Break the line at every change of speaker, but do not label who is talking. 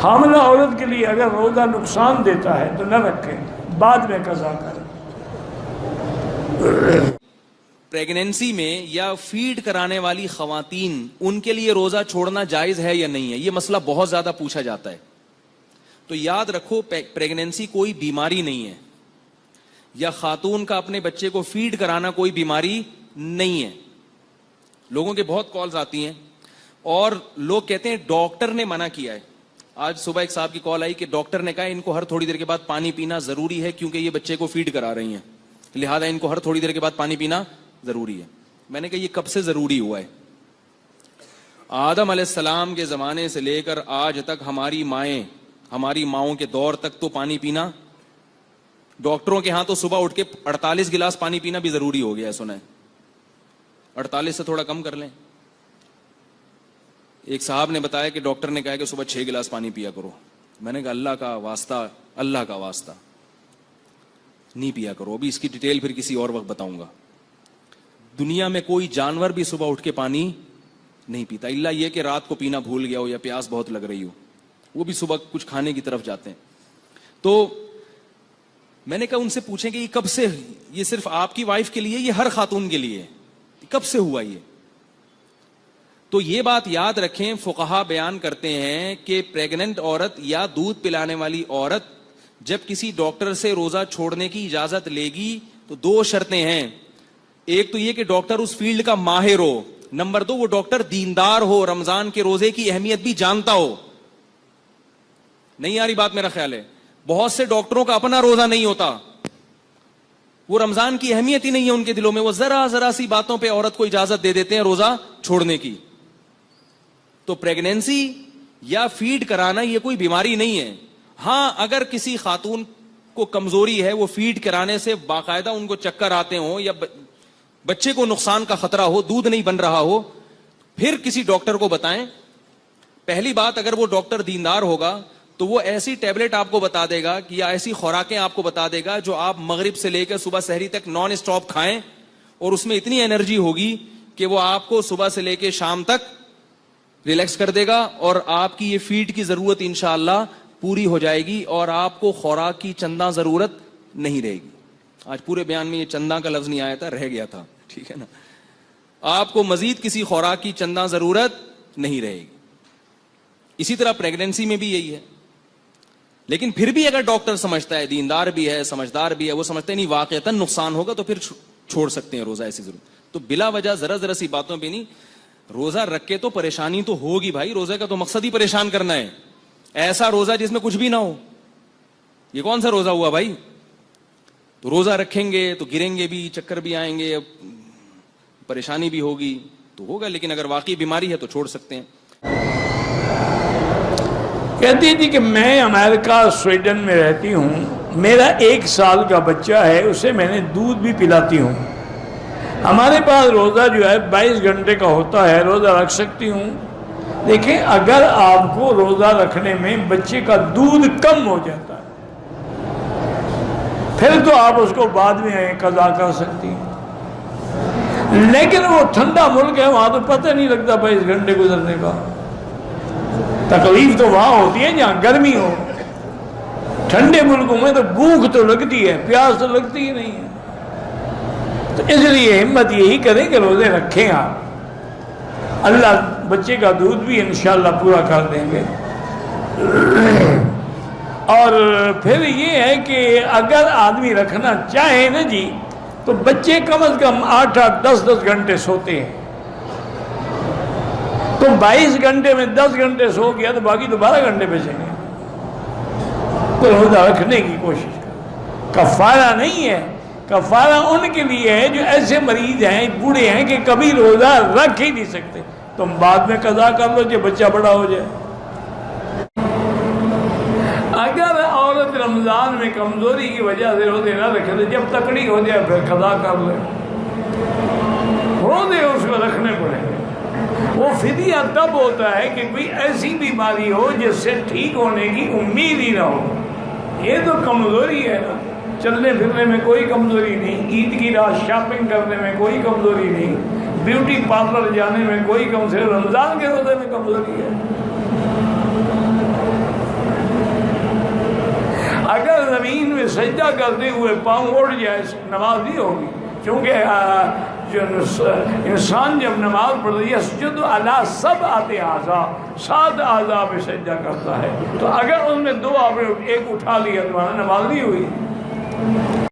حاملہ عورت کے لیے اگر روزہ نقصان دیتا ہے تو نہ رکھیں، بعد میں قضا کریں۔
پریگنینسی میں یا فیڈ کرانے والی خواتین، ان کے لیے روزہ چھوڑنا جائز ہے یا نہیں ہے؟ یہ مسئلہ بہت زیادہ پوچھا جاتا ہے۔ تو یاد رکھو، پریگنینسی کوئی بیماری نہیں ہے، یا خاتون کا اپنے بچے کو فیڈ کرانا کوئی بیماری نہیں ہے۔ لوگوں کے بہت کالز آتی ہیں اور لوگ کہتے ہیں ڈاکٹر نے منع کیا ہے۔ آج صبح ایک صاحب کی کال آئی کہ ڈاکٹر نے کہا ان کو ہر تھوڑی دیر کے بعد پانی پینا ضروری ہے کیونکہ یہ بچے کو فیڈ کرا رہی ہیں، لہذا ان کو ہر تھوڑی دیر کے بعد پانی پینا ضروری ہے۔ میں نے کہا یہ کب سے ضروری ہوا ہے؟ آدم علیہ السلام کے زمانے سے لے کر آج تک ہماری ماؤں کے دور تک تو پانی پینا، ڈاکٹروں کے ہاں تو صبح اٹھ کے 48 گلاس پانی پینا بھی ضروری ہو گیا ہے، سنا ہے؟ 48 سے تھوڑا کم کر لیں۔ ایک صاحب نے بتایا کہ ڈاکٹر نے کہا کہ صبح 6 گلاس پانی پیا کرو۔ میں نے کہا اللہ کا واسطہ نہیں پیا کرو، ابھی اس کی ڈیٹیل پھر کسی اور وقت بتاؤں گا۔ دنیا میں کوئی جانور بھی صبح اٹھ کے پانی نہیں پیتا، الا یہ کہ رات کو پینا بھول گیا ہو یا پیاس بہت لگ رہی ہو، وہ بھی صبح کچھ کھانے کی طرف جاتے ہیں۔ تو میں نے کہا ان سے پوچھیں کہ یہ کب سے، یہ صرف آپ کی وائف کے لیے، یہ ہر خاتون کے لیے کب سے ہوا یہ؟ تو یہ بات یاد رکھیں، فقہا بیان کرتے ہیں کہ پریگننٹ عورت یا دودھ پلانے والی عورت جب کسی ڈاکٹر سے روزہ چھوڑنے کی اجازت لے گی تو 2 شرطیں ہیں۔ ایک تو یہ کہ ڈاکٹر اس فیلڈ کا ماہر ہو، نمبر 2 وہ ڈاکٹر دیندار ہو، رمضان کے روزے کی اہمیت بھی جانتا ہو۔ نہیں آ رہی بات؟ میرا خیال ہے بہت سے ڈاکٹروں کا اپنا روزہ نہیں ہوتا، وہ رمضان کی اہمیت ہی نہیں ہے ان کے دلوں میں، وہ ذرا سی باتوں پہ عورت کو اجازت دے دیتے ہیں روزہ چھوڑنے کی۔ تو پریگنینسی یا فیڈ کرانا یہ کوئی بیماری نہیں ہے۔ ہاں اگر کسی خاتون کو کمزوری ہے، وہ فیڈ کرانے سے باقاعدہ ان کو چکر آتے ہوں یا بچے کو نقصان کا خطرہ ہو، دودھ نہیں بن رہا ہو، پھر کسی ڈاکٹر کو بتائیں۔ پہلی بات، اگر وہ ڈاکٹر دیندار ہوگا تو وہ ایسی ٹیبلٹ آپ کو بتا دے گا کہ یا ایسی خوراکیں آپ کو بتا دے گا جو آپ مغرب سے لے کر صبح سحری تک نان اسٹاپ کھائیں، اور اس میں اتنی انرجی ہوگی کہ وہ آپ کو صبح سے لے کے شام تک ریلیکس کر دے گا، اور آپ کی یہ فیڈ کی ضرورت انشاءاللہ پوری ہو جائے گی، اور آپ کو خوراک کی چندہ ضرورت نہیں رہے گی۔ آج پورے بیان میں یہ چندہ کا لفظ نہیں آیا تھا، رہ گیا تھا، ٹھیک ہے نا؟ آپ کو مزید کسی خوراک کی چندہ ضرورت نہیں رہے گی۔ اسی طرح پریگنینسی میں بھی یہی ہے۔ لیکن پھر بھی اگر ڈاکٹر سمجھتا ہے، دیندار بھی ہے، سمجھدار بھی ہے، وہ سمجھتے نہیں واقعتاً نقصان ہوگا، تو پھر چھوڑ سکتے ہیں روزہ، ایسی ضرورت۔ تو بلا وجہ ذرا سی باتوں پہ نہیں روزہ رکھ کے، تو پریشانی تو ہوگی بھائی، روزے کا تو مقصد ہی پریشان کرنا ہے۔ ایسا روزہ جس میں کچھ بھی نہ ہو، یہ کون سا روزہ ہوا بھائی؟ تو روزہ رکھیں گے تو گریں گے بھی، چکر بھی آئیں گے، پریشانی بھی ہوگی تو ہوگا، لیکن اگر واقعی بیماری ہے تو چھوڑ سکتے ہیں۔
کہتی تھی کہ میں امریکہ سویڈن میں رہتی ہوں، میرا 1 سال کا بچہ ہے، اسے میں نے دودھ بھی پلاتی ہوں، ہمارے پاس روزہ جو ہے 22 گھنٹے کا ہوتا ہے، روزہ رکھ سکتی ہوں؟ دیکھیں، اگر آپ کو روزہ رکھنے میں بچے کا دودھ کم ہو جاتا ہے پھر تو آپ اس کو بعد میں قضا کر سکتی ہیں، لیکن وہ ٹھنڈا ملک ہے، وہاں تو پتہ نہیں لگتا 22 گھنٹے گزرنے کا۔ تکلیف تو وہاں ہوتی ہے جہاں گرمی ہو، ٹھنڈے ملکوں میں تو بھوک تو لگتی ہے، پیاس تو لگتی ہی نہیں ہے۔ تو اس لیے ہمت یہی کریں کہ روزے رکھیں آپ، اللہ بچے کا دودھ بھی انشاءاللہ پورا کر دیں گے۔ اور پھر یہ ہے کہ اگر آدمی رکھنا چاہے نا جی، تو بچے کم از کم 8-8 10-10 گھنٹے سوتے ہیں، تو 22 گھنٹے میں 10 گھنٹے سو گیا تو باقی تو 12 گھنٹے بچیں گے، تو روزہ رکھنے کی کوشش کریں۔ کفارہ نہیں ہے، کفارہ ان کے لیے ہے جو ایسے مریض ہیں، بوڑھے ہیں کہ کبھی روزہ رکھ ہی نہیں سکتے، تم بعد میں قضا کر لو جب بچہ بڑا ہو جائے۔ اگر عورت رمضان میں کمزوری کی وجہ سے روزے نہ رکھے تو جب تکڑی ہو جائے پھر قضا کر لے، روزے اس کو رکھنے پڑیں گے۔ وہ فدیہ تب ہوتا ہے کہ کوئی ایسی بیماری ہو جس سے ٹھیک ہونے کی امید ہی نہ ہو، یہ تو کمزوری ہے نا۔ چلنے پھرنے میں کوئی کمزوری نہیں، عید کی رات شاپنگ کرنے میں کوئی کمزوری نہیں، بیوٹی پارلر جانے میں کوئی صرف رمضان کے روزے میں کمزوری ہے۔ سجدہ کرتے ہوئے پاؤں اڑ جائے نماز نہیں ہوگی، کیونکہ انسان جب نماز پڑھتا ہے یسجد علی سبعۃ اعضاء، 7 اعضاء پہ سجدہ کرتا ہے، تو اگر ان میں 2 آپ نے ایک اٹھا لیا تو نماز نہیں ہوئی۔